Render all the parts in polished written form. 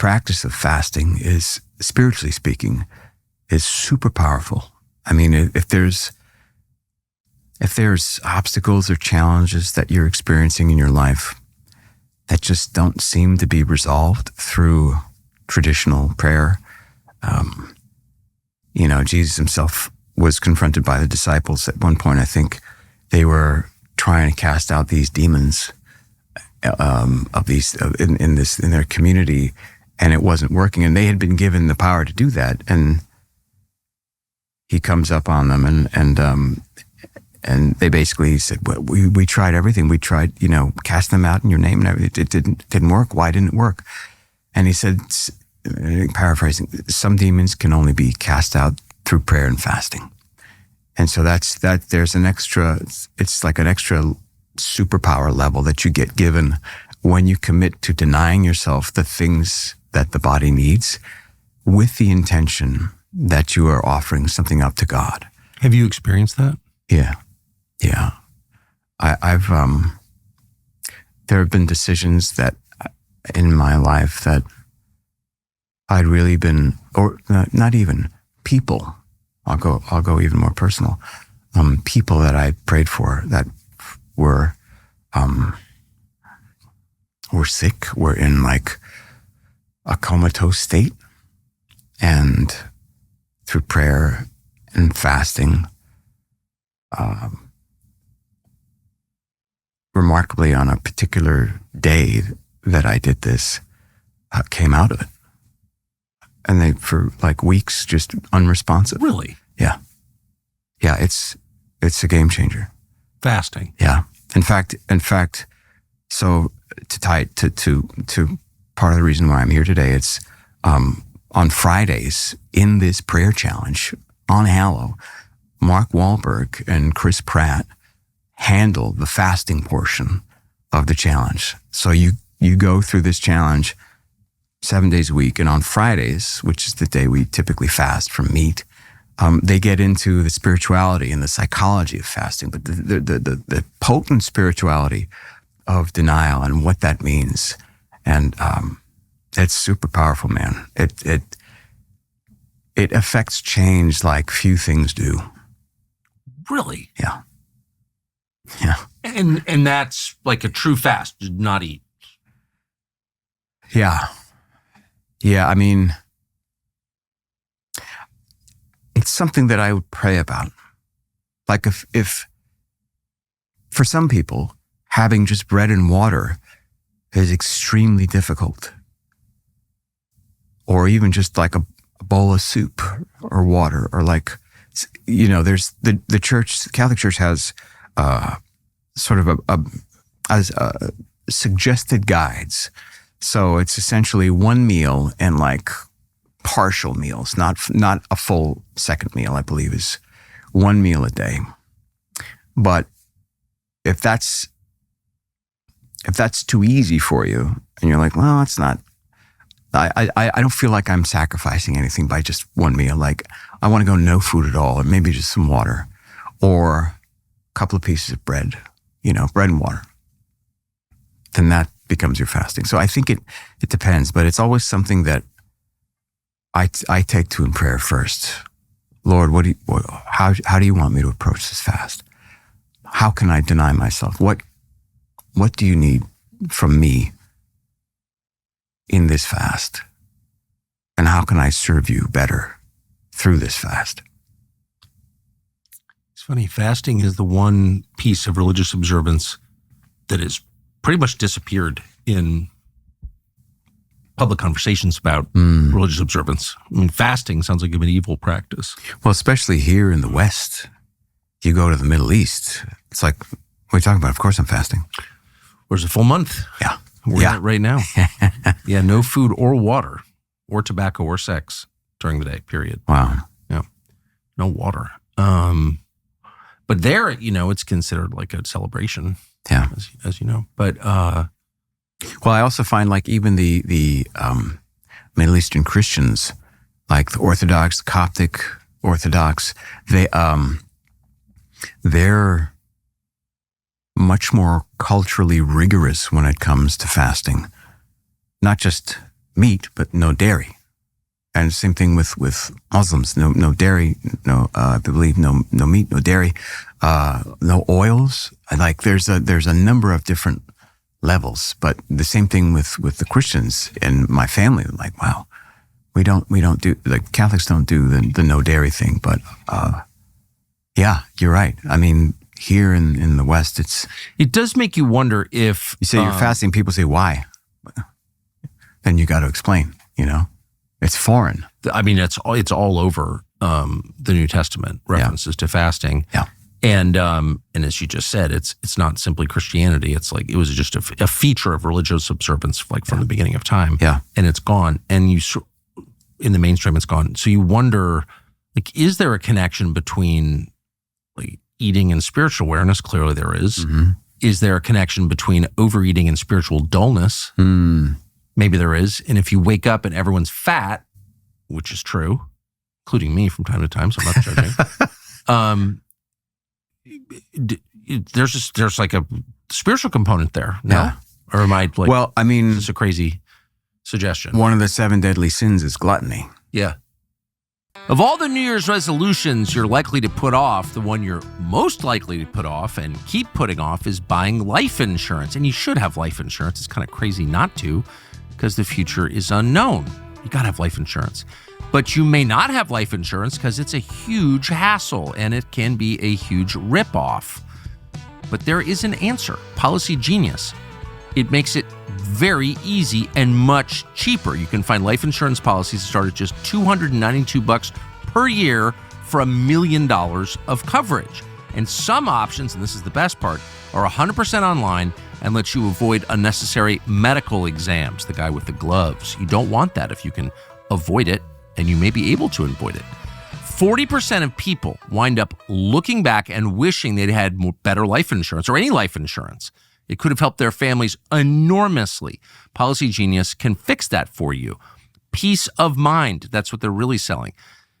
practice of fasting is, spiritually speaking, is super powerful. I mean, if there's obstacles or challenges that you're experiencing in your life that just don't seem to be resolved through traditional prayer, Jesus himself was confronted by the disciples at one point. I think they were trying to cast out these demons in their community, and it wasn't working. And they had been given the power to do that. And he comes up on them, and they basically said, well, we tried everything. We tried, cast them out in your name and everything. It didn't work. Why didn't it work? And he said, paraphrasing, some demons can only be cast out through prayer and fasting. And so there's an extra, it's like an extra superpower level that you get given when you commit to denying yourself the things that the body needs with the intention that you are offering something up to God. Have you experienced that? Yeah. I've there have been decisions that in my life that I'd really been, or not even people. I'll go even more personal. People that I prayed for that were sick, were in like a comatose state, and through prayer and fasting, remarkably on a particular day that I did this, came out of it. And they, for like weeks, just unresponsive. Really? Yeah. Yeah, it's a game changer. Fasting. Yeah. In fact, so to tie it to part of the reason why I'm here today, it's on Fridays in this prayer challenge on Hallow, Mark Wahlberg and Chris Pratt handle the fasting portion of the challenge. So you go through this challenge 7 days a week, and on Fridays, which is the day we typically fast from meat, they get into the spirituality and the psychology of fasting, but the potent spirituality of denial and what that means. And it's super powerful, man. It affects change like few things do. Really? Yeah. And that's like a true fast, not eat. Yeah. I mean, it's something that I would pray about. Like if for some people, having just bread and water is extremely difficult. Or even just like a bowl of soup or water, or like, there's the church, the Catholic Church has sort of a suggested guides. So it's essentially one meal and like partial meals, not a full second meal, I believe is one meal a day. But if that's too easy for you and you're like, well, it's not, I don't feel like I'm sacrificing anything by just one meal. Like I want to go no food at all, or maybe just some water or a couple of pieces of bread, bread and water. Then that becomes your fasting. So I think it depends, but it's always something that I take to in prayer first. Lord, how do you want me to approach this fast? How can I deny myself? What do you need from me in this fast? And how can I serve you better through this fast? It's funny, fasting is the one piece of religious observance that has pretty much disappeared in public conversations about religious observance. I mean, fasting sounds like a medieval practice. Well, especially here in the West. You go to the Middle East, it's like, what are you talking about? Of course I'm fasting. Where's a full month? Yeah. We're in it right now. Yeah, no food or water or tobacco or sex during the day, period. Wow. Yeah, no water. But there, it's considered like a celebration. Yeah. As you know. But well, I also find like even the Middle Eastern Christians, like the Orthodox, the Coptic Orthodox, they're much more culturally rigorous when it comes to fasting. Not just meat, but no dairy. And same thing with Muslims, no dairy, I believe no meat, no dairy, no oils. Like there's a number of different levels, but the same thing with the Christians in my family. Like, wow, we don't do, like Catholics don't do the no dairy thing, but yeah, you're right. I mean, here in the West, it does make you wonder if you say you're fasting, people say why, then you got to explain. It's foreign. I mean, it's all over the New Testament references to fasting. Yeah. And as you just said, it's not simply Christianity. It's like it was just a feature of religious observance, like from the beginning of time. Yeah. And it's gone. And in the mainstream, it's gone. So you wonder, like, is there a connection between like eating and spiritual awareness? Clearly, there is. Mm-hmm. Is there a connection between overeating and spiritual dullness? Maybe there is. And if you wake up and everyone's fat, which is true, including me from time to time, so I'm not judging. There's like a spiritual component there. No? Yeah. Or am I like? Well, I mean, it's a crazy suggestion. One of the 7 deadly sins is gluttony. Yeah. Of all the New Year's resolutions you're likely to put off, the one you're most likely to put off and keep putting off is buying life insurance. And you should have life insurance. It's kind of crazy not to, because the future is unknown. You got to have life insurance. But you may not have life insurance because it's a huge hassle and it can be a huge ripoff. But there is an answer. Policy Genius. It makes it very easy and much cheaper. You can find life insurance policies that start at just $292 per year for $1 million of coverage. And some options, and this is the best part, are 100% online and let you avoid unnecessary medical exams. The guy with the gloves. You don't want that if you can avoid it, and you may be able to avoid it. 40% of people wind up looking back and wishing they'd had better life insurance or any life insurance. It could have helped their families enormously. Policy Genius can fix that for you. Peace of mind. That's what they're really selling.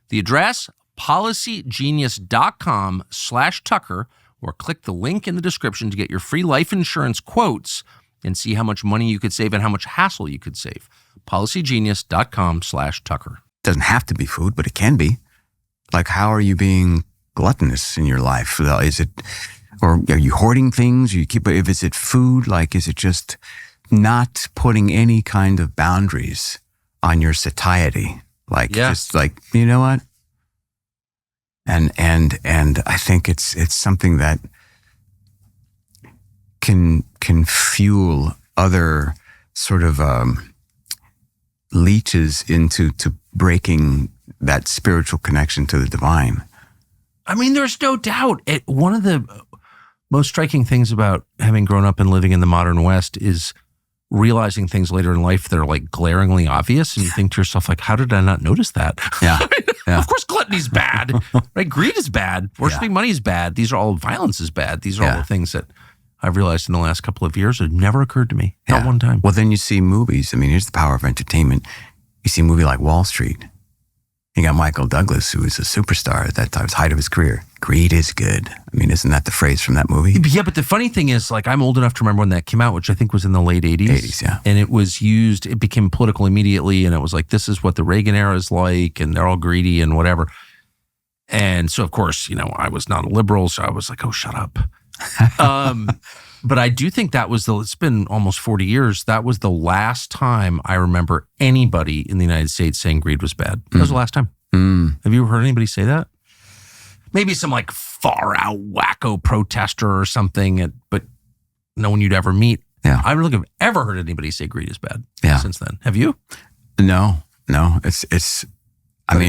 The address, policygenius.com/Tucker, or click the link in the description to get your free life insurance quotes and see how much money you could save and how much hassle you could save. policygenius.com/Tucker. It doesn't have to be food, but it can be. Like, how are you being gluttonous in your life? Is it, or are you hoarding things? Is it food? Like, is it just not putting any kind of boundaries on your satiety? Like, just like, you know what? And I think it's something that can fuel other sort of leeches into breaking that spiritual connection to the divine. I mean, there's no doubt. One of the most striking things about having grown up and living in the modern West is realizing things later in life that are like glaringly obvious, and you think to yourself, like, how did I not notice that? Yeah. Yeah. Of course, gluttony's bad, right? Greed is bad. Worshipping money is bad. These are all, violence is bad. These are all the things that I've realized in the last couple of years. It never occurred to me. Not one time. Well, then you see movies. I mean, here's the power of entertainment. You see a movie like Wall Street. You got Michael Douglas, who was a superstar at that time, height of his career. Greed is good. I mean, isn't that the phrase from that movie? Yeah, but the funny thing is, like, I'm old enough to remember when that came out, which I think was in the late 80s. 80s, yeah. And it was used, it became political immediately, and it was like, this is what the Reagan era is like, and they're all greedy and whatever. And so, of course, you know, I was not a liberal, so I was like, oh, shut up. But I do think that was it's been almost 40 years. That was the last time I remember anybody in the United States saying greed was bad. That was the last time. Have you ever heard anybody say that? Maybe some like far out wacko protester or something, but no one you'd ever meet. Yeah. I don't think I've ever heard anybody say greed is bad since then. Have you? No. It's but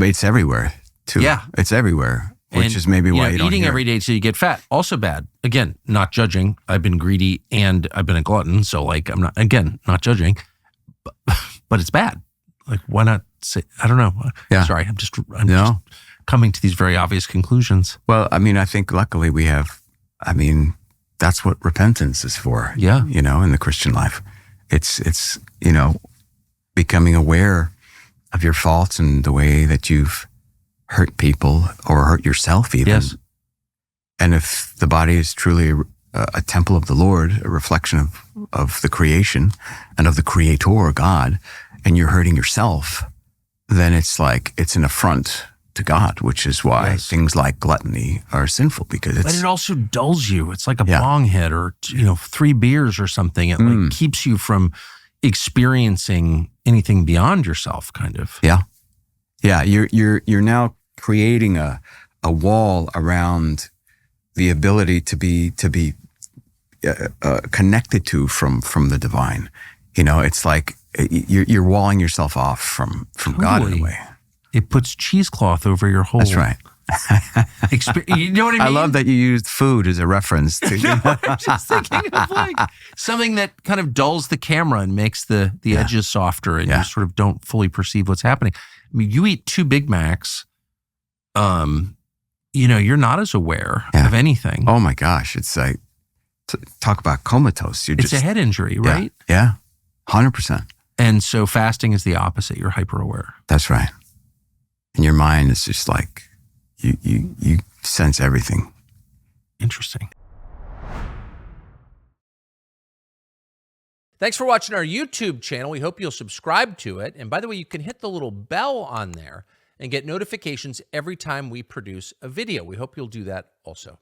it's everywhere too. Yeah. It's everywhere. Which is maybe why you don't eating hear every day till you get fat, also bad. Again, not judging. I've been greedy and I've been a glutton, so like I'm not judging, but it's bad. Like, why not say? I don't know. Yeah. Sorry, I'm just coming to these very obvious conclusions. Well, I mean, I think luckily we have. I mean, that's what repentance is for. Yeah, you know, in the Christian life, it's you know, becoming aware of your faults and the way that you've hurt people or hurt yourself even. Yes. And if the body is truly a temple of the Lord, a reflection of the creation and of the Creator God, and you're hurting yourself, then it's like it's an affront to God, which is why things like gluttony are sinful, because it's. But it also dulls you. It's like a bong hit or 3 beers or something. It like keeps you from experiencing anything beyond yourself, kind of. Yeah. You're now creating a wall around the ability to be connected to from the divine. It's like you're walling yourself off from God in a way. It puts cheesecloth over your whole. That's right. You know what I mean? I love that you used food as a reference to. I'm just thinking of like something that kind of dulls the camera and makes the edges softer, and you sort of don't fully perceive what's happening. I mean, you eat 2 Big Macs, you're not as aware of anything. Oh my gosh, it's like talk about comatose. It's a head injury, right? Yeah, 100%. And so fasting is the opposite. You're hyper aware. That's right. And your mind is just like, you sense everything. Interesting. Thanks for watching our YouTube channel. We hope you'll subscribe to it. And by the way, you can hit the little bell on there and get notifications every time we produce a video. We hope you'll do that also.